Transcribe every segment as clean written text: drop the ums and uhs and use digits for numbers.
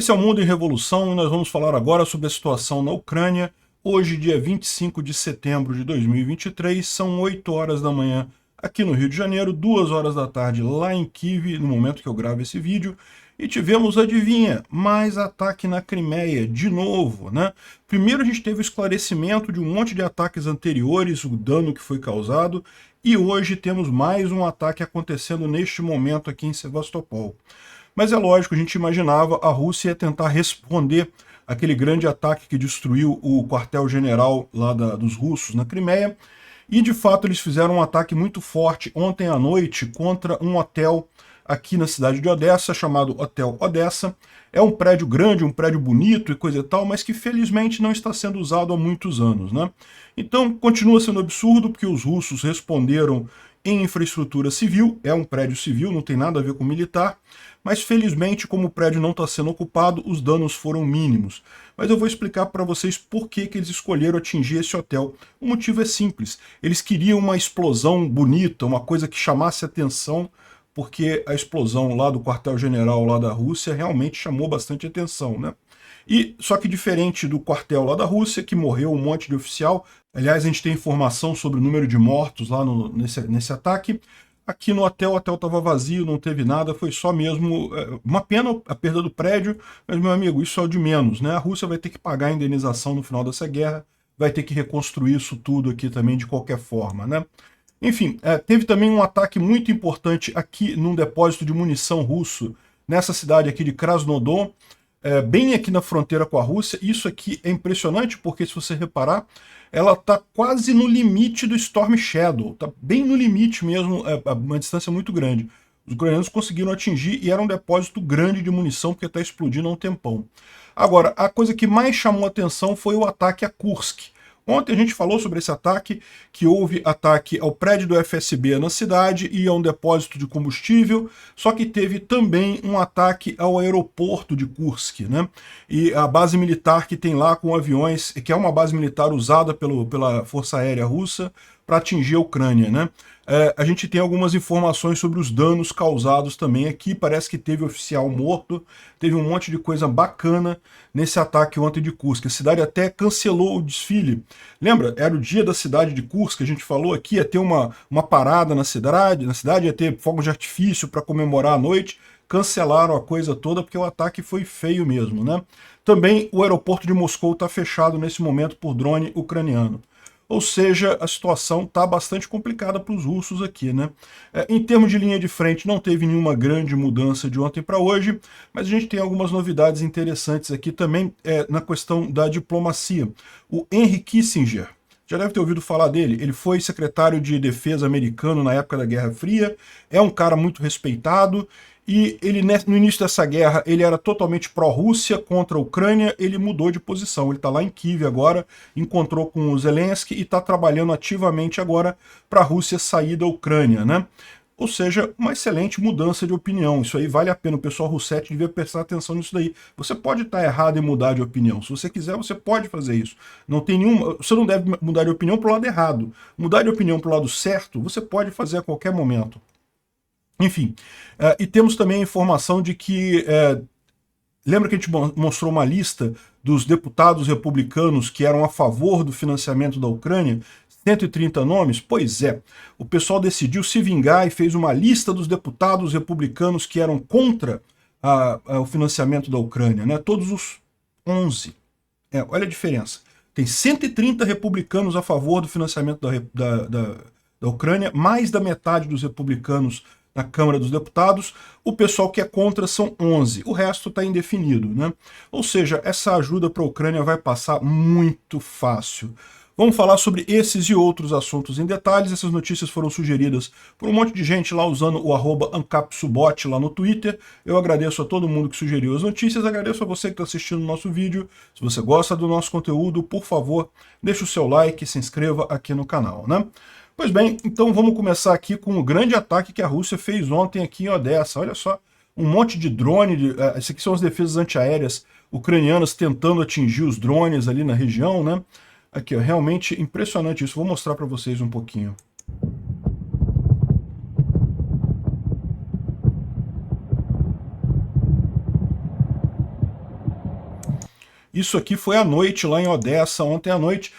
Esse é o Mundo em Revolução e nós vamos falar agora sobre a situação na Ucrânia. Hoje, dia 25 de setembro de 2023, são 8 horas da manhã aqui no Rio de Janeiro, 2 horas da tarde lá em Kiev, no momento que eu gravo esse vídeo. E tivemos, adivinha, mais ataque na Crimeia, de novo, né? Primeiro a gente teve o esclarecimento de um monte de ataques anteriores, o dano que foi causado, e hoje temos mais um ataque acontecendo neste momento aqui em Sevastopol. Mas é lógico, a gente imaginava a Rússia ia tentar responder aquele grande ataque que destruiu o quartel-general lá dos russos na Crimeia, e de fato eles fizeram um ataque muito forte ontem à noite contra um hotel aqui na cidade de Odessa, chamado Hotel Odessa. É um prédio grande, um prédio bonito e coisa e tal, mas que felizmente não está sendo usado há muitos anos, né? Então continua sendo absurdo, porque os russos responderam em infraestrutura civil, é um prédio civil, não tem nada a ver com militar, mas felizmente, como o prédio não está sendo ocupado, os danos foram mínimos. Mas eu vou explicar para vocês por que eles escolheram atingir esse hotel. O motivo é simples, eles queriam uma explosão bonita, uma coisa que chamasse atenção, porque a explosão lá do quartel-general lá da Rússia realmente chamou bastante atenção, né? E só que diferente do quartel lá da Rússia, que morreu um monte de oficial, aliás, a gente tem informação sobre o número de mortos lá nesse ataque, aqui no hotel, o hotel estava vazio, não teve nada, foi só mesmo uma pena a perda do prédio, mas, meu amigo, isso é o de menos, né? A Rússia vai ter que pagar a indenização no final dessa guerra, vai ter que reconstruir isso tudo aqui também de qualquer forma, né? Enfim, teve também um ataque muito importante aqui num depósito de munição russo, nessa cidade aqui de Krasnodon, bem aqui na fronteira com a Rússia. Isso aqui é impressionante porque, se você reparar, ela está quase no limite do Storm Shadow, está bem no limite mesmo, uma distância muito grande. Os ucranianos conseguiram atingir e era um depósito grande de munição porque está explodindo há um tempão. Agora, a coisa que mais chamou atenção foi o ataque a Kursk. Ontem a gente falou sobre esse ataque, que houve ataque ao prédio do FSB na cidade e a um depósito de combustível, só que teve também um ataque ao aeroporto de Kursk, né? E a base militar que tem lá com aviões, que é uma base militar usada pela Força Aérea Russa para atingir a Ucrânia, né? A gente tem algumas informações sobre os danos causados também aqui, parece que teve oficial morto, teve um monte de coisa bacana nesse ataque ontem de Kursk. A cidade até cancelou o desfile. Lembra? Era o dia da cidade de Kursk, a gente falou aqui, ia ter uma parada na cidade ia ter fogos de artifício para comemorar a noite, cancelaram a coisa toda porque o ataque foi feio mesmo, né? Também o aeroporto de Moscou está fechado nesse momento por drone ucraniano. Ou seja, a situação está bastante complicada para os russos aqui, né? Em termos de linha de frente, não teve nenhuma grande mudança de ontem para hoje, mas a gente tem algumas novidades interessantes aqui também na questão da diplomacia. O Henry Kissinger, já deve ter ouvido falar dele, ele foi secretário de defesa americano na época da Guerra Fria, é um cara muito respeitado, e ele, no início dessa guerra, ele era totalmente pró-Rússia contra a Ucrânia, ele mudou de posição, ele está lá em Kiev agora, encontrou com o Zelensky e está trabalhando ativamente agora para a Rússia sair da Ucrânia, né? Ou seja, uma excelente mudança de opinião. Isso aí vale a pena, o pessoal Roussetti devia prestar atenção nisso daí. Você pode estar errado em mudar de opinião. Se você quiser, você pode fazer isso. Não tem nenhuma. Você não deve mudar de opinião para o lado errado. Mudar de opinião para o lado certo, você pode fazer a qualquer momento. Enfim, e temos também a informação de que, lembra que a gente mostrou uma lista dos deputados republicanos que eram a favor do financiamento da Ucrânia? 130 nomes? Pois é, o pessoal decidiu se vingar e fez uma lista dos deputados republicanos que eram contra o financiamento da Ucrânia, né? Todos os 11. Olha a diferença. Tem 130 republicanos a favor do financiamento da Ucrânia, mais da metade dos republicanos na Câmara dos Deputados, o pessoal que é contra são 11, o resto está indefinido, né? Ou seja, essa ajuda para a Ucrânia vai passar muito fácil. Vamos falar sobre esses e outros assuntos em detalhes. Essas notícias foram sugeridas por um monte de gente lá usando o @ancapsubot lá no Twitter. Eu agradeço a todo mundo que sugeriu as notícias, agradeço a você que está assistindo o nosso vídeo. Se você gosta do nosso conteúdo, por favor, deixe o seu like e se inscreva aqui no canal, né? Pois bem, então vamos começar aqui com o grande ataque que a Rússia fez ontem aqui em Odessa. Olha só, um monte de drone, isso aqui são as defesas antiaéreas ucranianas tentando atingir os drones ali na região, né? Aqui, ó, realmente impressionante isso. Vou mostrar para vocês um pouquinho. Isso aqui foi à noite lá em Odessa, ontem à noite.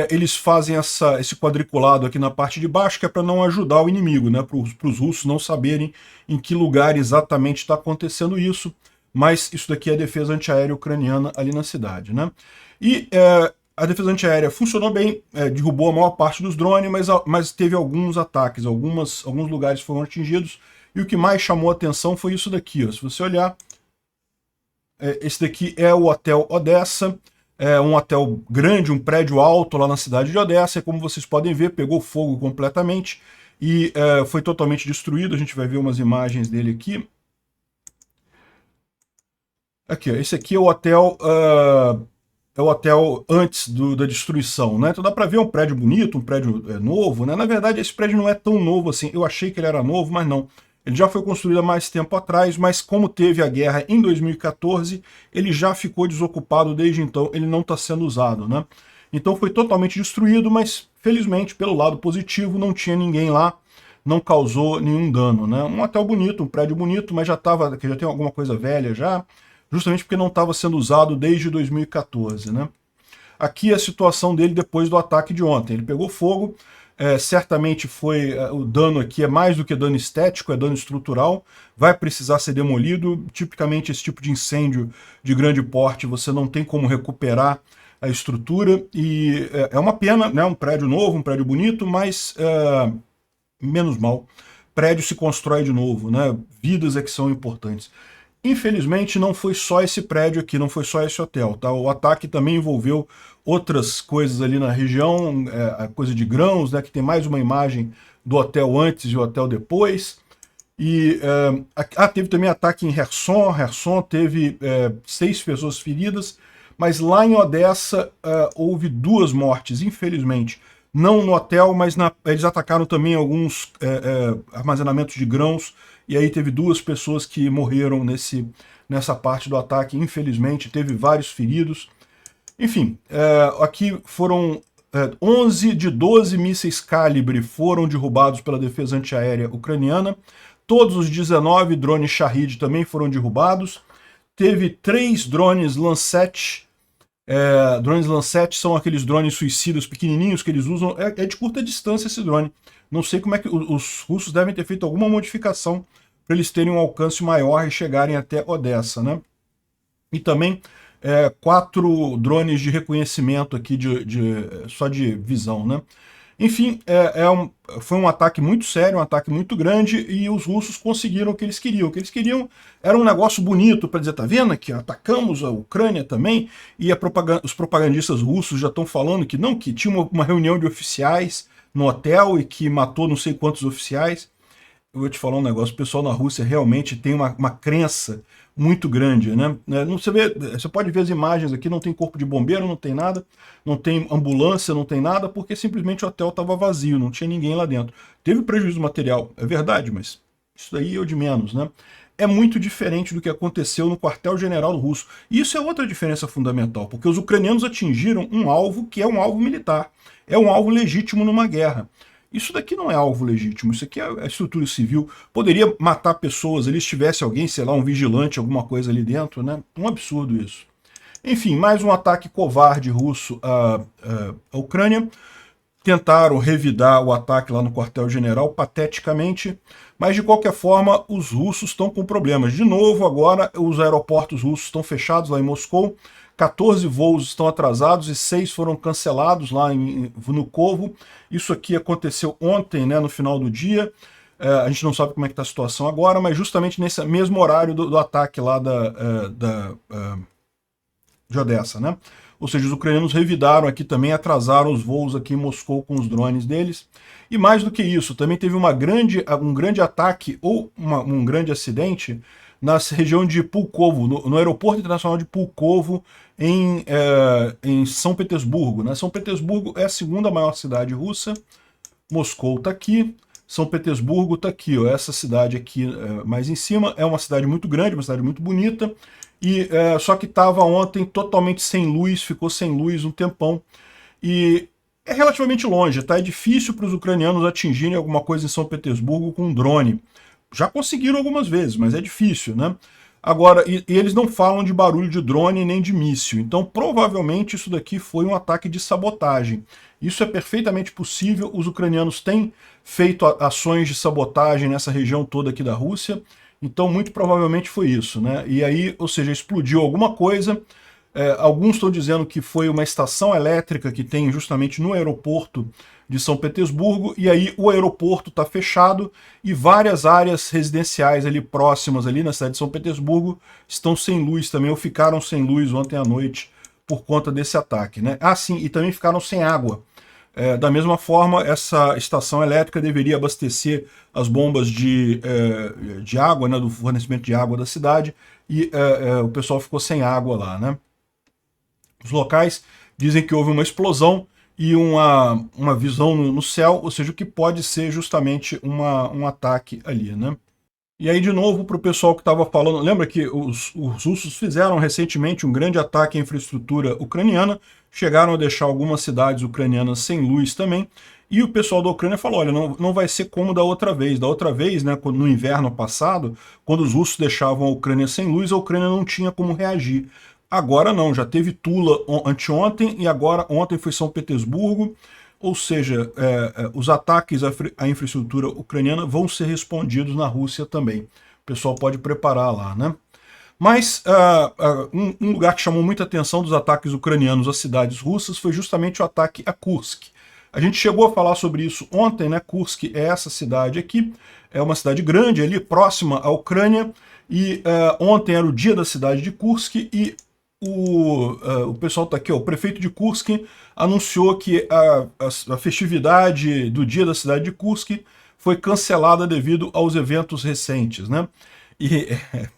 Eles fazem esse quadriculado aqui na parte de baixo, que é para não ajudar o inimigo, né? Para os russos não saberem em que lugar exatamente está acontecendo isso. Mas isso daqui é a defesa antiaérea ucraniana ali na cidade, né? E a defesa antiaérea funcionou bem, derrubou a maior parte dos drones, mas teve alguns ataques, alguns lugares foram atingidos. E o que mais chamou a atenção foi isso daqui, ó. Se você olhar, esse daqui é o Hotel Odessa, é um hotel grande, um prédio alto lá na cidade de Odessa, e como vocês podem ver, pegou fogo completamente e foi totalmente destruído. A gente vai ver umas imagens dele aqui. Aqui, ó, esse aqui é o hotel, antes da destruição, né? Então dá para ver um prédio bonito, um prédio novo, né? Na verdade, esse prédio não é tão novo assim. Eu achei que ele era novo, mas não. Ele já foi construído há mais tempo atrás, mas como teve a guerra em 2014, ele já ficou desocupado desde então, ele não está sendo usado, né? Então foi totalmente destruído, mas felizmente, pelo lado positivo, não tinha ninguém lá, não causou nenhum dano, né? Um hotel bonito, um prédio bonito, mas já tem alguma coisa velha já, justamente porque não estava sendo usado desde 2014, né? Aqui é a situação dele depois do ataque de ontem. Ele pegou fogo, certamente o dano aqui é mais do que dano estético, é dano estrutural, vai precisar ser demolido. Tipicamente esse tipo de incêndio de grande porte você não tem como recuperar a estrutura, e é uma pena, né? Um prédio novo, um prédio bonito, mas menos mal. Prédio se constrói de novo, né? Vidas é que são importantes. Infelizmente, não foi só esse prédio aqui, não foi só esse hotel, tá? O ataque também envolveu outras coisas ali na região, a coisa de grãos, né? Que tem mais uma imagem do hotel antes e o hotel depois. E teve também ataque em Kherson. Kherson teve 6 pessoas feridas, mas lá em Odessa houve 2 mortes, infelizmente. Não no hotel, mas eles atacaram também alguns armazenamentos de grãos, e aí teve 2 pessoas que morreram nessa parte do ataque, infelizmente, teve vários feridos. Enfim, aqui foram 11 de 12 mísseis calibre foram derrubados pela defesa antiaérea ucraniana, todos os 19 drones Shahid também foram derrubados, teve 3 drones Lancet. Drones Lancet são aqueles drones suicidas pequenininhos que eles usam, é de curta distância esse drone. Não sei como é que os russos devem ter feito alguma modificação para eles terem um alcance maior e chegarem até Odessa, né? E também 4 drones de reconhecimento aqui só de visão, né? Enfim, foi um ataque muito sério, um ataque muito grande, e os russos conseguiram o que eles queriam. O que eles queriam era um negócio bonito para dizer, tá vendo que atacamos a Ucrânia também, e os propagandistas russos já estão falando que não, que tinha uma reunião de oficiais no hotel e que matou não sei quantos oficiais. Eu vou te falar um negócio, o pessoal na Rússia realmente tem uma crença muito grande, né? Você pode ver as imagens aqui, não tem corpo de bombeiro, não tem nada, não tem ambulância, não tem nada, porque simplesmente o hotel estava vazio, não tinha ninguém lá dentro. Teve prejuízo material, é verdade, mas isso daí é o de menos, né? É muito diferente do que aconteceu no quartel-general russo. E isso é outra diferença fundamental, porque os ucranianos atingiram um alvo que é um alvo militar, é um alvo legítimo numa guerra. Isso daqui não é alvo legítimo, isso aqui é a estrutura civil. Poderia matar pessoas ali se tivesse alguém, sei lá, um vigilante, alguma coisa ali dentro, né? Um absurdo isso. Enfim, mais um ataque covarde russo à Ucrânia. Tentaram revidar o ataque lá no quartel-general, pateticamente, mas de qualquer forma os russos estão com problemas. De novo, agora os aeroportos russos estão fechados lá em Moscou, 14 voos estão atrasados e 6 foram cancelados lá em Vnukovo. Isso aqui aconteceu ontem, né, no final do dia. A gente não sabe como é que está a situação agora, mas justamente nesse mesmo horário do ataque lá de Odessa, né? Ou seja, os ucranianos revidaram aqui também, atrasaram os voos aqui em Moscou com os drones deles. E mais do que isso, também teve um grande ataque ou um grande acidente na região de Pulkovo, no aeroporto internacional de Pulkovo, em São Petersburgo, né? São Petersburgo é a segunda maior cidade russa, Moscou está aqui, São Petersburgo está aqui, ó, essa cidade aqui mais em cima, é uma cidade muito grande, uma cidade muito bonita, e só que estava ontem totalmente sem luz, ficou sem luz um tempão, e é relativamente longe, tá? É difícil para os ucranianos atingirem alguma coisa em São Petersburgo com um drone. Já conseguiram algumas vezes, mas é difícil, né? Agora, e eles não falam de barulho de drone nem de míssil, então provavelmente isso daqui foi um ataque de sabotagem. Isso é perfeitamente possível, os ucranianos têm feito ações de sabotagem nessa região toda aqui da Rússia, então muito provavelmente foi isso, né? E aí, ou seja, explodiu alguma coisa. Alguns estão dizendo que foi uma estação elétrica que tem justamente no aeroporto de São Petersburgo, e aí o aeroporto está fechado e várias áreas residenciais ali próximas ali na cidade de São Petersburgo estão sem luz também, ou ficaram sem luz ontem à noite por conta desse ataque, né? Ah, sim, e também ficaram sem água. Da mesma forma, essa estação elétrica deveria abastecer as bombas de água, né, do fornecimento de água da cidade, e o pessoal ficou sem água lá, né? Os locais dizem que houve uma explosão e uma visão no céu, ou seja, o que pode ser justamente um ataque ali, né? E aí, de novo, para o pessoal que estava falando, lembra que os russos fizeram recentemente um grande ataque à infraestrutura ucraniana, chegaram a deixar algumas cidades ucranianas sem luz também, e o pessoal da Ucrânia falou, olha, não vai ser como da outra vez. Da outra vez, né, no inverno passado, quando os russos deixavam a Ucrânia sem luz, a Ucrânia não tinha como reagir. Agora não, já teve Tula anteontem e agora ontem foi São Petersburgo, ou seja, os ataques à infraestrutura ucraniana vão ser respondidos na Rússia também. O pessoal pode preparar lá, né? Mas um lugar que chamou muita atenção dos ataques ucranianos às cidades russas foi justamente o ataque a Kursk. A gente chegou a falar sobre isso ontem, né? Kursk é essa cidade aqui, é uma cidade grande ali, próxima à Ucrânia, e ontem era o dia da cidade de Kursk e o pessoal está aqui, ó, o prefeito de Kursk anunciou que a festividade do dia da cidade de Kursk foi cancelada devido aos eventos recentes, né? E,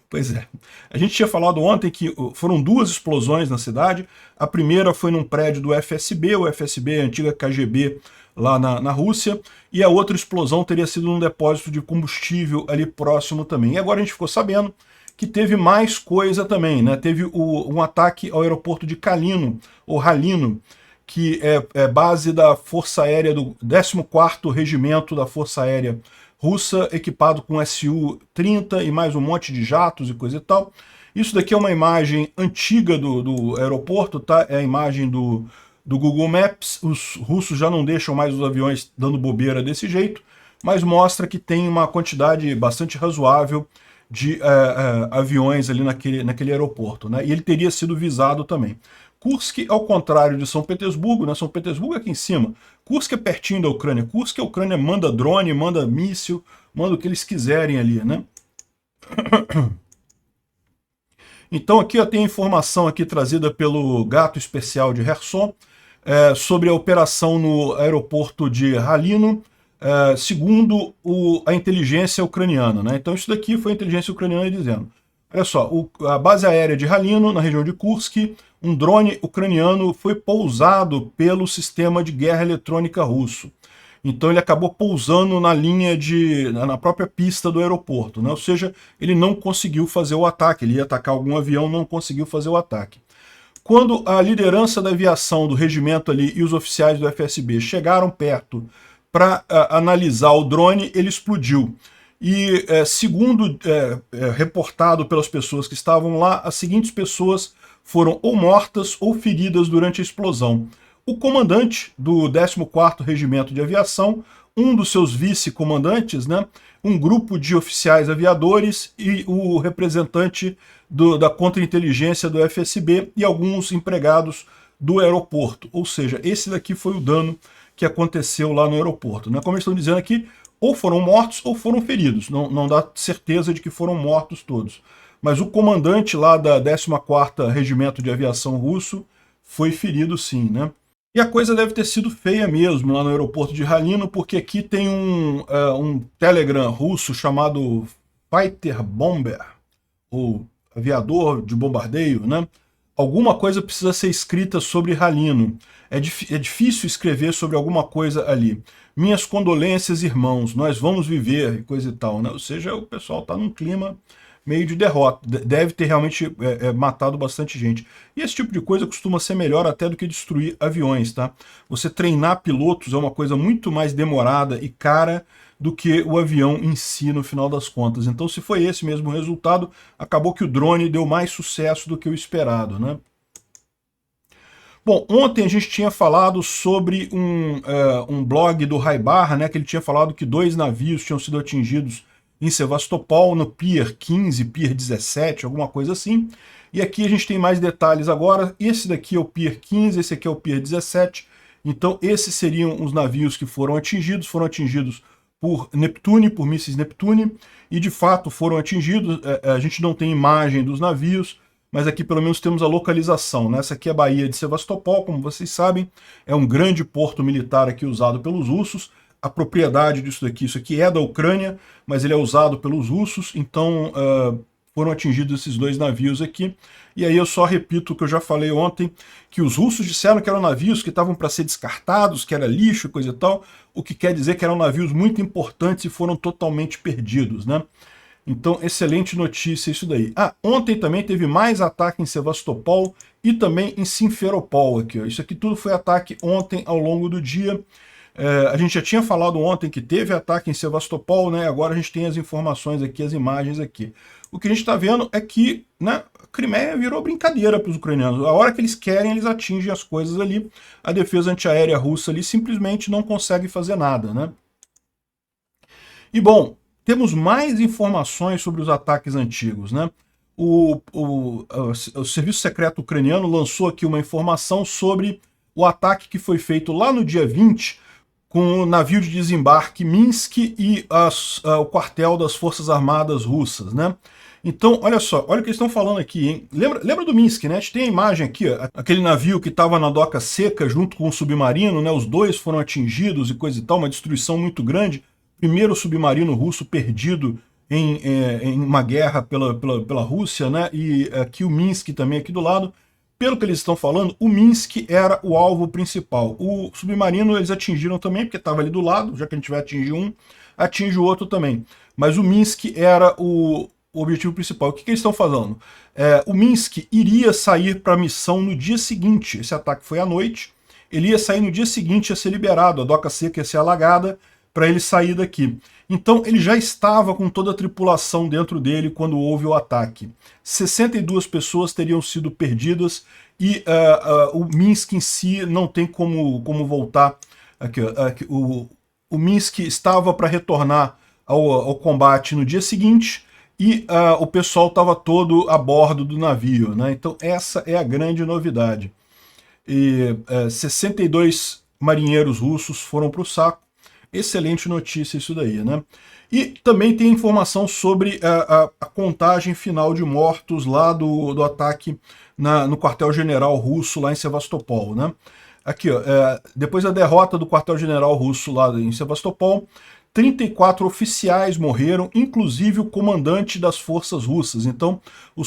pois é, a gente tinha falado ontem que foram duas explosões na cidade. A primeira foi num prédio do FSB, o FSB é a antiga KGB lá na Rússia, e a outra explosão teria sido num depósito de combustível ali próximo também. E agora a gente ficou sabendo que teve mais coisa também, né? Teve um ataque ao aeroporto de Kalino, ou Halino, que é base da Força Aérea do 14º Regimento da Força Aérea Russa, equipado com Su-30 e mais um monte de jatos e coisa e tal. Isso daqui é uma imagem antiga do aeroporto, tá? É a imagem do Google Maps. Os russos já não deixam mais os aviões dando bobeira desse jeito, mas mostra que tem uma quantidade bastante razoável de aviões ali naquele aeroporto, né? E ele teria sido visado também. Kursk, ao contrário de São Petersburgo, né? São Petersburgo é aqui em cima. Kursk é pertinho da Ucrânia. Kursk, a Ucrânia manda drone, manda míssil, manda o que eles quiserem ali, né? Então aqui eu tenho informação aqui trazida pelo Gato Especial de Kherson sobre a operação no aeroporto de Halino, segundo a inteligência ucraniana, né? Então isso daqui foi a inteligência ucraniana dizendo, olha só, a base aérea de Halino, na região de Kursk, um drone ucraniano foi pousado pelo sistema de guerra eletrônica russo. Então ele acabou pousando na própria pista do aeroporto, né? Ou seja, ele não conseguiu fazer o ataque, ele ia atacar algum avião, não conseguiu fazer o ataque. Quando a liderança da aviação do regimento ali e os oficiais do FSB chegaram perto para analisar o drone, ele explodiu. E segundo reportado pelas pessoas que estavam lá, as seguintes pessoas foram ou mortas ou feridas durante a explosão. O comandante do 14º Regimento de Aviação, um dos seus vice-comandantes, né, um grupo de oficiais aviadores e o representante da contra-inteligência do FSB e alguns empregados do aeroporto. Ou seja, esse daqui foi o dano que aconteceu lá no aeroporto, né? Como eles estão dizendo aqui, ou foram mortos ou foram feridos. Não dá certeza de que foram mortos todos. Mas o comandante lá da 14º Regimento de Aviação russo foi ferido sim, né? E a coisa deve ter sido feia mesmo lá no aeroporto de Halino, porque aqui tem um Telegram russo chamado Fighter Bomber, ou aviador de bombardeio, né? Alguma coisa precisa ser escrita sobre Halino. É difícil escrever sobre alguma coisa ali. Minhas condolências, irmãos, nós vamos viver, e coisa e tal, né? Ou seja, o pessoal está num clima meio de derrota. Deve ter realmente matado bastante gente. E esse tipo de coisa costuma ser melhor até do que destruir aviões, tá? Você treinar pilotos é uma coisa muito mais demorada e cara do que o avião em si, no final das contas. Então, se foi esse mesmo o resultado, acabou que o drone deu mais sucesso do que o esperado, né? Bom, ontem a gente tinha falado sobre um blog do Raibar, né, que ele tinha falado que 2 navios tinham sido atingidos em Sevastopol, no Pier 15, Pier 17, alguma coisa assim. E aqui a gente tem mais detalhes agora. Esse daqui é o Pier 15, esse aqui é o Pier 17. Então esses seriam os navios que foram atingidos por Neptune, por mísseis Neptune, e de fato foram atingidos. A gente não tem imagem dos navios, mas aqui pelo menos temos a localização, né? Essa aqui é a Baía de Sevastopol, como vocês sabem, é um grande porto militar aqui usado pelos russos. A propriedade disso daqui, isso aqui é da Ucrânia, mas ele é usado pelos russos, então foram atingidos esses 2 navios aqui. E aí eu só repito o que eu já falei ontem, que os russos disseram que eram navios que estavam para ser descartados, que era lixo e coisa e tal, o que quer dizer que eram navios muito importantes e foram totalmente perdidos, né? Então, excelente notícia isso daí. Ontem também teve mais ataque em Sevastopol e também em Simferopol aqui, ó. Isso aqui tudo foi ataque ontem ao longo do dia. A gente já tinha falado ontem que teve ataque em Sevastopol, né? Agora a gente tem as informações aqui, as imagens aqui. O que a gente está vendo é que, né, a Crimeia virou brincadeira para os ucranianos. A hora que eles querem, eles atingem as coisas ali. A defesa antiaérea russa ali simplesmente não consegue fazer nada, né? E bom, temos mais informações sobre os ataques antigos, né? O Serviço Secreto Ucraniano lançou aqui uma informação sobre o ataque que foi feito lá no dia 20 com o navio de desembarque Minsk e o quartel das Forças Armadas Russas, né? Então, olha só, olha o que eles estão falando aqui, hein? Lembra do Minsk, né? A gente tem a imagem aqui, ó, aquele navio que estava na doca seca junto com o submarino, né? Os dois foram atingidos e coisa e tal, uma destruição muito grande. Primeiro submarino russo perdido em uma guerra pela Rússia, né? E aqui o Minsk também aqui do lado. Pelo que eles estão falando, o Minsk era o alvo principal. O submarino eles atingiram também, porque estava ali do lado, já que a gente vai atingir um, atinge o outro também. Mas o Minsk era o objetivo principal. O que eles estão falando? O Minsk iria sair para a missão no dia seguinte. Esse ataque foi à noite. Ele ia sair no dia seguinte, ia ser liberado, a doca seca ia ser alagada, para ele sair daqui. Então ele já estava com toda a tripulação dentro dele quando houve o ataque. 62 pessoas teriam sido perdidas e o Minsk em si não tem como voltar. Aqui, o Minsk estava para retornar ao combate no dia seguinte e o pessoal estava todo a bordo do navio, né? Então essa é a grande novidade. 62 marinheiros russos foram para o saco. Excelente notícia isso daí, né? E também tem informação sobre a contagem final de mortos lá do ataque no quartel-general russo lá em Sevastopol, né? Aqui, ó, depois da derrota do quartel-general russo lá em Sevastopol, 34 oficiais morreram, inclusive o comandante das forças russas. Então, o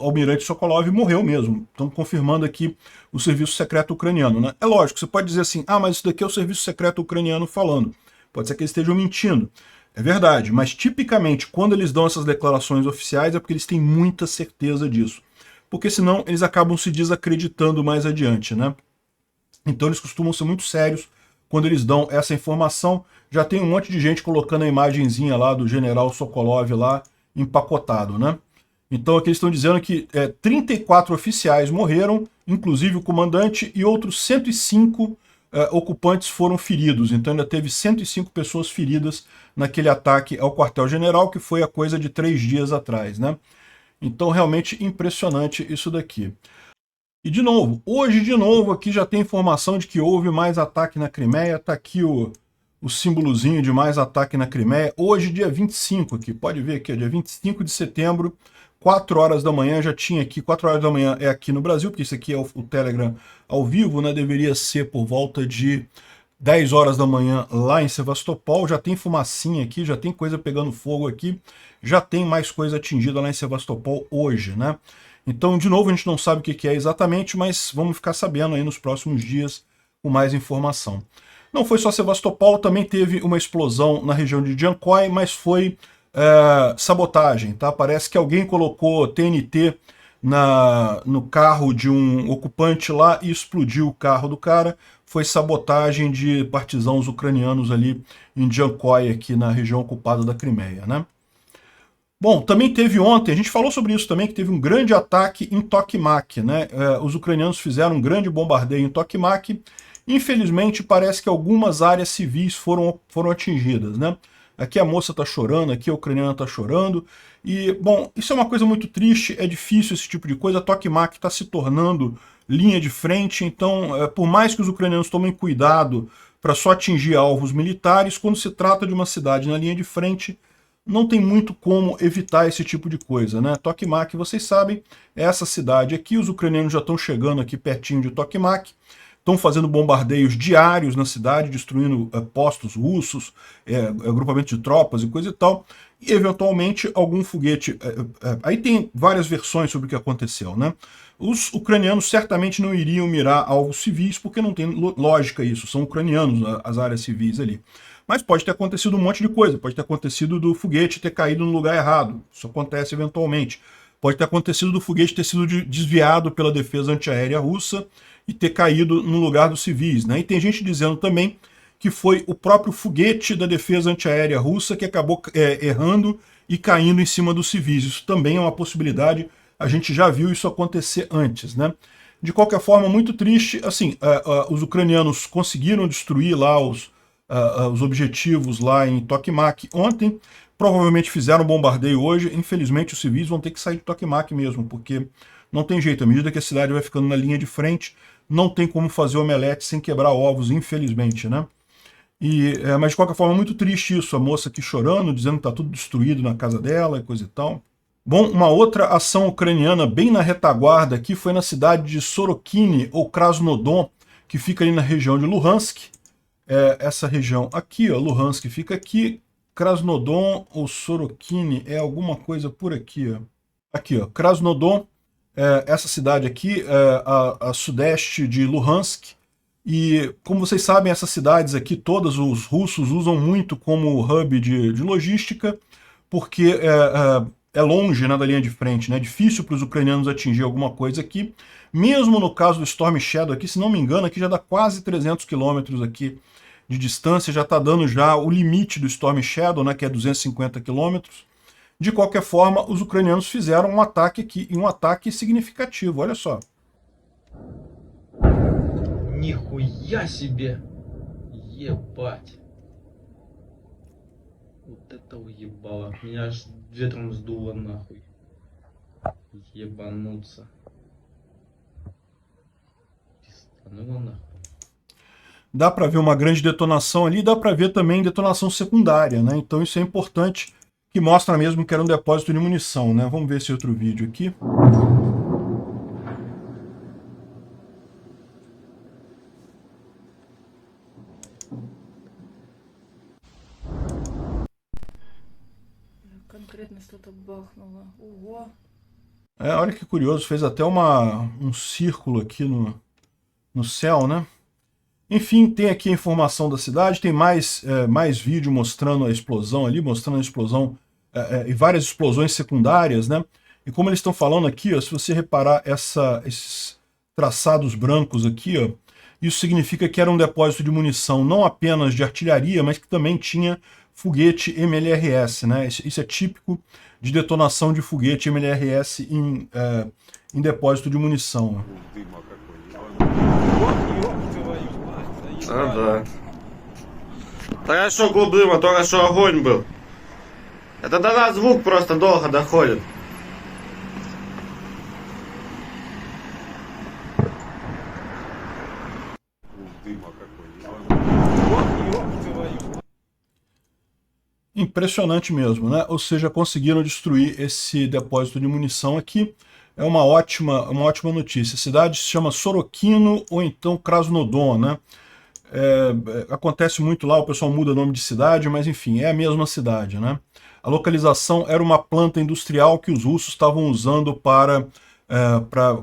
almirante Sokolov morreu mesmo. Estão confirmando aqui o serviço secreto ucraniano, né? É lógico, você pode dizer assim, mas isso daqui é o serviço secreto ucraniano falando. Pode ser que eles estejam mentindo. É verdade, mas tipicamente, quando eles dão essas declarações oficiais, é porque eles têm muita certeza disso. Porque senão eles acabam se desacreditando mais adiante, né? Então eles costumam ser muito sérios quando eles dão essa informação. Já tem um monte de gente colocando a imagenzinha lá do general Sokolov lá empacotado, né? Então aqui eles estão dizendo que 34 oficiais morreram, inclusive o comandante, e outros 105 ocupantes foram feridos. Então ainda teve 105 pessoas feridas naquele ataque ao quartel-general, que foi a coisa de 3 dias atrás, né? Então realmente impressionante isso daqui. E de novo, hoje de novo aqui já tem informação de que houve mais ataque na Crimeia. Tá aqui o símbolozinho de mais ataque na Crimeia. Hoje, dia 25 aqui, pode ver aqui, dia 25 de setembro, 4 horas da manhã, já tinha aqui, 4 horas da manhã é aqui no Brasil, porque isso aqui é o Telegram ao vivo, né? Deveria ser por volta de 10 horas da manhã lá em Sevastopol. Já tem fumacinha aqui, já tem coisa pegando fogo aqui, já tem mais coisa atingida lá em Sevastopol hoje, né? Então, de novo, a gente não sabe o que é exatamente, mas vamos ficar sabendo aí nos próximos dias com mais informação. Não foi só Sevastopol, também teve uma explosão na região de Jankoy, mas foi sabotagem, tá? Parece que alguém colocou TNT no carro de um ocupante lá e explodiu o carro do cara. Foi sabotagem de partisãos ucranianos ali em Jankoy, aqui na região ocupada da Crimeia, né? Bom, também teve ontem, a gente falou sobre isso também, que teve um grande ataque em Tokmak, né? Os ucranianos fizeram um grande bombardeio em Tokmak. Infelizmente, parece que algumas áreas civis foram atingidas, né? Aqui a moça está chorando, aqui a ucraniana está chorando. E, bom, isso é uma coisa muito triste, é difícil esse tipo de coisa. Tokmak está se tornando linha de frente, então, por mais que os ucranianos tomem cuidado para só atingir alvos militares, quando se trata de uma cidade na linha de frente, não tem muito como evitar esse tipo de coisa, né? Tokmak, vocês sabem, é essa cidade aqui, os ucranianos já estão chegando aqui pertinho de Tokmak, estão fazendo bombardeios diários na cidade, destruindo postos russos, agrupamento de tropas e coisa e tal, e eventualmente algum foguete... aí tem várias versões sobre o que aconteceu, né? Os ucranianos certamente não iriam mirar alvos civis, porque não tem lógica isso, são ucranianos as áreas civis ali. Mas pode ter acontecido um monte de coisa, pode ter acontecido do foguete ter caído no lugar errado, isso acontece eventualmente. Pode ter acontecido do foguete ter sido desviado pela defesa antiaérea russa e ter caído no lugar dos civis, né? E tem gente dizendo também que foi o próprio foguete da defesa antiaérea russa que acabou errando e caindo em cima dos civis. Isso também é uma possibilidade, a gente já viu isso acontecer antes, né? De qualquer forma, muito triste, assim, os ucranianos conseguiram destruir lá os objetivos lá em Tokmak ontem, provavelmente fizeram um bombardeio hoje, infelizmente os civis vão ter que sair de Tokmak mesmo, porque não tem jeito, à medida que a cidade vai ficando na linha de frente, não tem como fazer omelete sem quebrar ovos, infelizmente, né? Mas de qualquer forma, muito triste isso, a moça aqui chorando, dizendo que está tudo destruído na casa dela e coisa e tal. Bom, uma outra ação ucraniana bem na retaguarda aqui foi na cidade de Sorokine, ou Krasnodon, que fica ali na região de Luhansk. Essa região aqui, ó, Luhansk fica aqui, Krasnodon ou Sorokine é alguma coisa por aqui, ó. Aqui, ó, Krasnodon, essa cidade aqui, a sudeste de Luhansk, e como vocês sabem, essas cidades aqui, todas os russos usam muito como hub de logística, porque é longe, né, da linha de frente, né? É difícil para os ucranianos atingir alguma coisa aqui. Mesmo no caso do Storm Shadow aqui, se não me engano, aqui já dá quase 300 quilômetros aqui de distância, já está dando já o limite do Storm Shadow, né, que é 250 quilômetros. De qualquer forma, os ucranianos fizeram um ataque aqui, e um ataque significativo, olha só. Нихуя себе! Ебать! Вот это уебало. Меня аж ветром сдуло нахуй. Ебануться. Пистануло нахуй. Dá para ver uma grande detonação ali, dá para ver também detonação secundária, né? Então isso é importante, que mostra mesmo que era um depósito de munição, né? Vamos ver esse outro vídeo aqui. Конкретно что-то бахнуло. Ого! Olha que curioso, fez até um círculo aqui no céu, né? Enfim, tem aqui a informação da cidade, tem mais vídeo mostrando a explosão ali, mostrando a explosão e várias explosões secundárias, né? E como eles estão falando aqui, ó, se você reparar esses traçados brancos aqui, ó, isso significa que era um depósito de munição não apenas de artilharia, mas que também tinha foguete MLRS, né? Isso é típico de detonação de foguete MLRS em depósito de munição. Да. Хорошо глубоко, только что огонь был. Это до нас звук просто долго доходит. Impressionante mesmo, né? Ou seja, conseguiram destruir esse depósito de munição aqui. É uma ótima notícia. A cidade se chama Sorokino ou então Krasnodon, né? Acontece muito lá, o pessoal muda o nome de cidade, mas enfim, é a mesma cidade, né? A localização era uma planta industrial que os russos estavam usando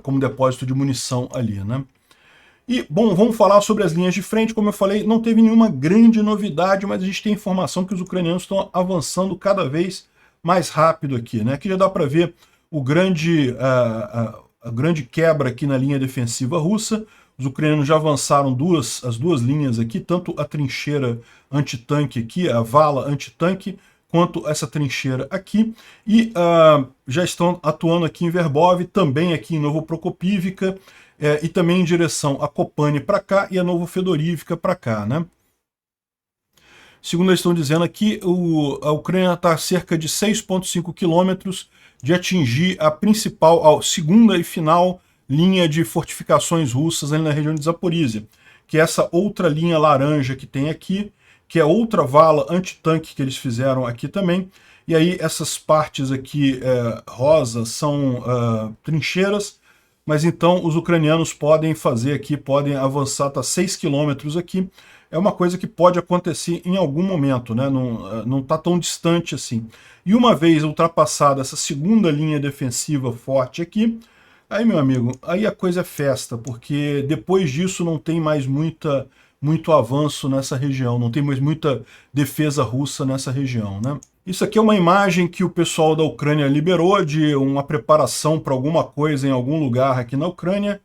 como depósito de munição ali, né? E, bom, vamos falar sobre as linhas de frente. Como eu falei, não teve nenhuma grande novidade, mas a gente tem informação que os ucranianos estão avançando cada vez mais rápido aqui, né? Aqui já dá para ver o grande, a grande quebra aqui na linha defensiva russa. Os ucranianos já avançaram as duas linhas aqui, tanto a trincheira antitanque aqui, a vala antitanque, quanto essa trincheira aqui, e já estão atuando aqui em Verbov, também aqui em Novoprokopivka, e também em direção a Kopane para cá e a Novofedorivka para cá, né? Segundo eles estão dizendo aqui, a Ucrânia está a cerca de 6,5 quilômetros de atingir a principal, a segunda e final linha de fortificações russas ali na região de Zaporizhia, que é essa outra linha laranja que tem aqui, que é outra vala antitanque que eles fizeram aqui também. E aí essas partes aqui rosa são trincheiras, mas então os ucranianos podem fazer aqui, podem avançar até 6 quilômetros aqui. É uma coisa que pode acontecer em algum momento, né? Não está tão distante assim. E uma vez ultrapassada essa segunda linha defensiva forte aqui, aí, meu amigo, aí a coisa é festa, porque depois disso não tem mais muito avanço nessa região, não tem mais muita defesa russa nessa região, né? Isso aqui é uma imagem que o pessoal da Ucrânia liberou de uma preparação para alguma coisa em algum lugar aqui na Ucrânia.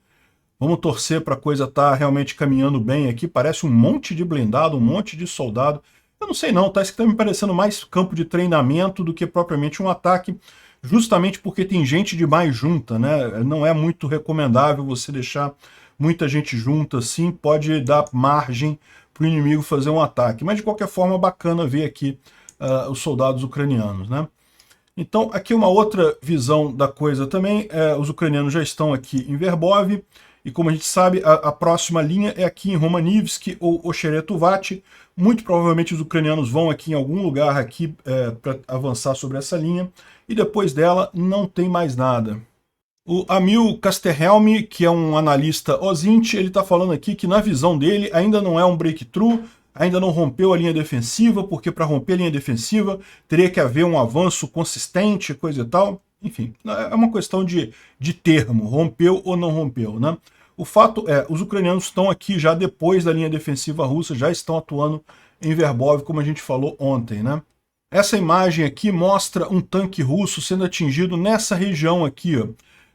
Vamos torcer para a coisa estar realmente caminhando bem aqui. Parece um monte de blindado, um monte de soldado. Eu não sei não, tá? Isso aqui tá me parecendo mais campo de treinamento do que propriamente um ataque, justamente porque tem gente demais junta, né? Não é muito recomendável você deixar muita gente junta assim, pode dar margem para o inimigo fazer um ataque. Mas de qualquer forma, bacana ver aqui os soldados ucranianos, né? Então, aqui uma outra visão da coisa também, os ucranianos já estão aqui em Verbov, e como a gente sabe, a próxima linha é aqui em Romanivsk ou Ocheretuvati. Muito provavelmente os ucranianos vão aqui em algum lugar aqui para avançar sobre essa linha, e depois dela não tem mais nada. O Amil Casterhelm, que é um analista OSINT, ele está falando aqui que na visão dele ainda não é um breakthrough, ainda não rompeu a linha defensiva, porque para romper a linha defensiva teria que haver um avanço consistente, coisa e tal. Enfim, é uma questão de termo, rompeu ou não rompeu, né? O fato é, os ucranianos estão aqui já depois da linha defensiva russa, já estão atuando em Verbov, como a gente falou ontem, né? Essa imagem aqui mostra um tanque russo sendo atingido nessa região aqui, ó.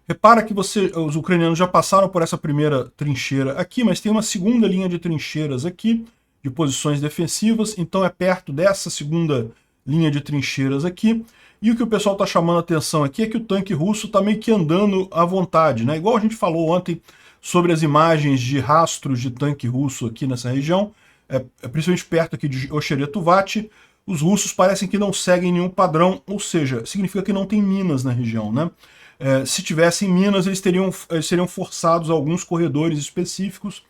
Repara que os ucranianos já passaram por essa primeira trincheira aqui, mas tem uma segunda linha de trincheiras aqui, de posições defensivas, então é perto dessa segunda linha de trincheiras aqui. E o que o pessoal está chamando a atenção aqui é que o tanque russo está meio que andando à vontade, né? Igual a gente falou ontem sobre as imagens de rastros de tanque russo aqui nessa região, principalmente perto aqui de Ocheretuvati, os russos parecem que não seguem nenhum padrão, ou seja, significa que não tem minas na região, né? Se tivessem minas, eles seriam forçados a alguns corredores específicos,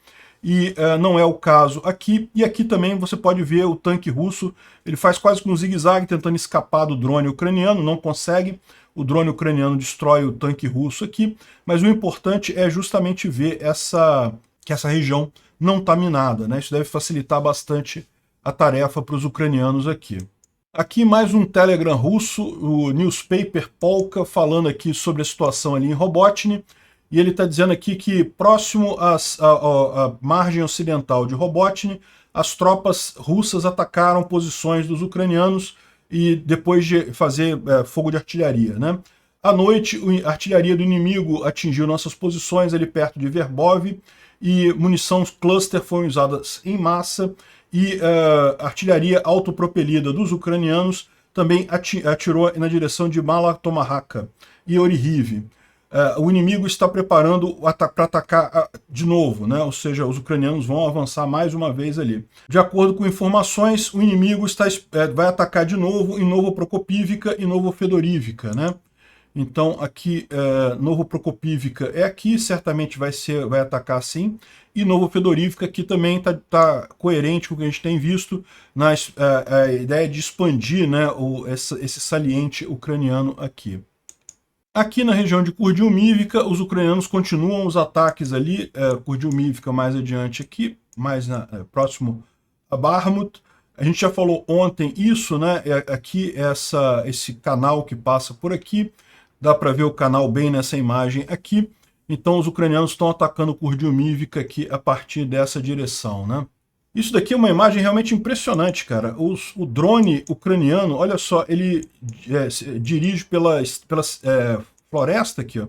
e não é o caso aqui. E aqui também você pode ver o tanque russo, ele faz quase que um zigue-zague tentando escapar do drone ucraniano, não consegue. O drone ucraniano destrói o tanque russo aqui, mas o importante é justamente ver que essa região não está minada, né? Isso deve facilitar bastante a tarefa para os ucranianos aqui. Aqui mais um Telegram russo, o Newspaper Polka, falando aqui sobre a situação ali em Robotny, e ele está dizendo aqui que próximo à margem ocidental de Robotny, as tropas russas atacaram posições dos ucranianos e depois de fazer fogo de artilharia, né? À noite, a artilharia do inimigo atingiu nossas posições ali perto de Verbov e munição cluster foram usadas em massa, e a artilharia autopropelida dos ucranianos também atirou na direção de Mala-Tomahaka e Orihiv. O inimigo está preparando para atacar de novo, né? Ou seja, os ucranianos vão avançar mais uma vez ali. De acordo com informações, o inimigo vai atacar de novo em Novoprokopivka e Novofedorivka, né? Então aqui, Novoprokopivka é aqui, certamente vai atacar sim, e Novofedorivka aqui também está coerente com o que a gente tem visto na ideia de expandir, né, esse saliente ucraniano aqui. Aqui na região de Kurdyumivka, os ucranianos continuam os ataques ali, Kurdyumivka mais adiante aqui, mais próximo a Bakhmut. A gente já falou ontem isso, né? Aqui esse canal que passa por aqui, dá para ver o canal bem nessa imagem aqui. Então os ucranianos estão atacando Kurdyumivka aqui a partir dessa direção, né? Isso daqui é uma imagem realmente impressionante, cara. O drone ucraniano, olha só, ele se dirige pela floresta aqui, ó.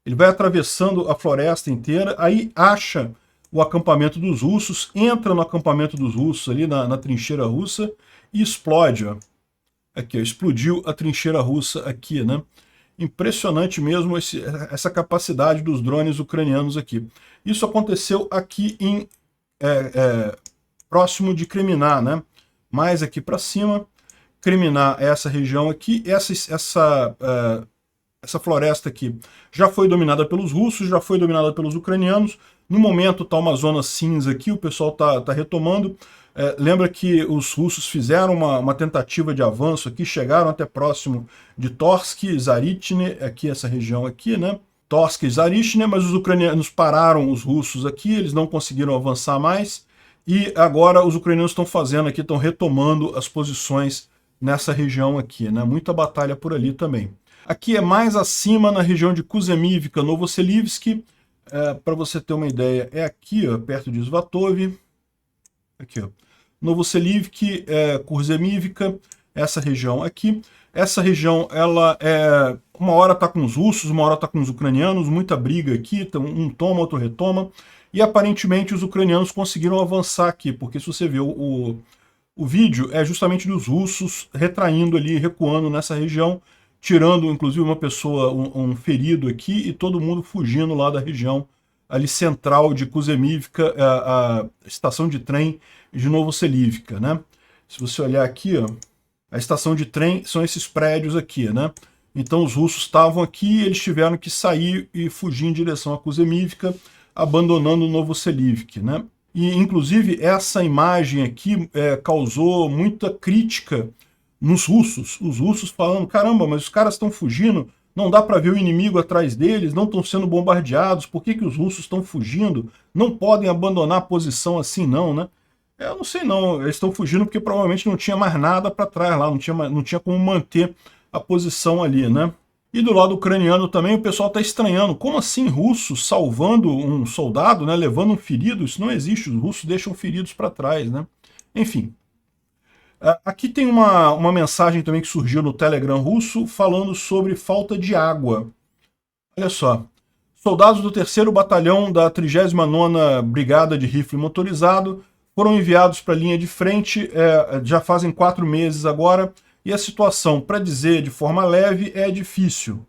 Ele vai atravessando a floresta inteira, aí acha o acampamento dos russos, entra no acampamento dos russos ali na trincheira russa e explode, ó. Aqui, ó, explodiu a trincheira russa aqui, né? Impressionante mesmo essa capacidade dos drones ucranianos aqui. Isso aconteceu aqui em próximo de Kreminá, né? Mais aqui para cima. Kreminá é essa região aqui. Essa floresta aqui já foi dominada pelos russos, já foi dominada pelos ucranianos. No momento está uma zona cinza aqui, o pessoal tá retomando. Lembra que os russos fizeram uma tentativa de avanço aqui, chegaram até próximo de Torsk, Zarytne, aqui essa região aqui, né? Torsk e Zarytne, mas os ucranianos pararam os russos aqui, eles não conseguiram avançar mais. E agora os ucranianos estão fazendo aqui, estão retomando as posições nessa região aqui, né? Muita batalha por ali também. Aqui é mais acima, na região de Kuzemivka, Novoselivsk. Para você ter uma ideia, é aqui, ó, perto de Svatov. Aqui, ó. Novoselivsk, Kuzemivka, essa região aqui. Essa região, ela uma hora está com os russos, uma hora está com os ucranianos, muita briga aqui, então um toma, outro retoma. E aparentemente os ucranianos conseguiram avançar aqui, porque se você vê o vídeo, é justamente dos russos retraindo ali, recuando nessa região, tirando inclusive uma pessoa, um ferido aqui, e todo mundo fugindo lá da região ali central de Kuzemivka, a estação de trem de Novoselivka, né? Se você olhar aqui, ó, a estação de trem são esses prédios aqui, né? Então os russos estavam aqui, eles tiveram que sair e fugir em direção a Kuzemivka, abandonando Novoselivsk, né? E inclusive essa imagem aqui causou muita crítica nos russos, os russos falando, caramba, mas os caras estão fugindo, não dá para ver o inimigo atrás deles, não estão sendo bombardeados, por que os russos estão fugindo? Não podem abandonar a posição assim não, né? Eu não sei não, eles estão fugindo porque provavelmente não tinha mais nada para trás lá, não tinha como manter a posição ali, né? E do lado ucraniano também o pessoal está estranhando, como assim russos salvando um soldado, né, levando um ferido? Isso não existe, os russos deixam feridos para trás, né? Enfim. Aqui tem uma mensagem também que surgiu no Telegram russo falando sobre falta de água. Olha só. Soldados do 3º Batalhão da 39ª Brigada de Rifle Motorizado foram enviados para a linha de frente, já fazem 4 meses agora, e a situação, para dizer de forma leve, é difícil,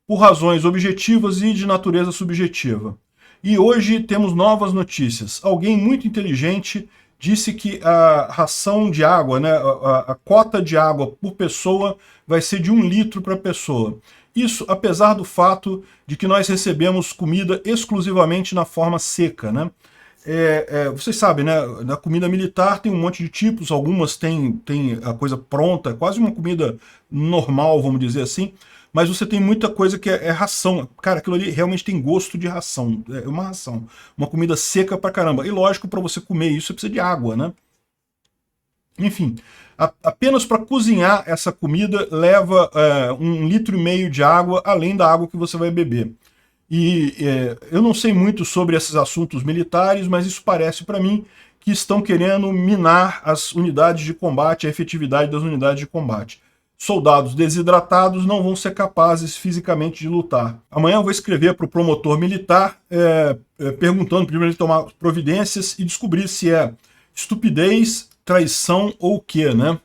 por razões objetivas e de natureza subjetiva. E hoje temos novas notícias. Alguém muito inteligente disse que a ração de água, né, a cota de água por pessoa vai ser de 1 litro para pessoa. Isso apesar do fato de que nós recebemos comida exclusivamente na forma seca, né? Vocês sabem, né? Na comida militar tem um monte de tipos, algumas tem a coisa pronta, quase uma comida normal, vamos dizer assim, mas você tem muita coisa que é ração. Cara, aquilo ali realmente tem gosto de ração, é uma ração, uma comida seca pra caramba. E lógico, para você comer isso, você precisa de água, né? Enfim, apenas para cozinhar essa comida leva 1,5 litro de água, além da água que você vai beber. E eu não sei muito sobre esses assuntos militares, mas isso parece para mim que estão querendo minar as unidades de combate, a efetividade das unidades de combate. Soldados desidratados não vão ser capazes fisicamente de lutar. Amanhã eu vou escrever para o promotor militar perguntando para ele tomar providências e descobrir se é estupidez, traição ou o quê, né?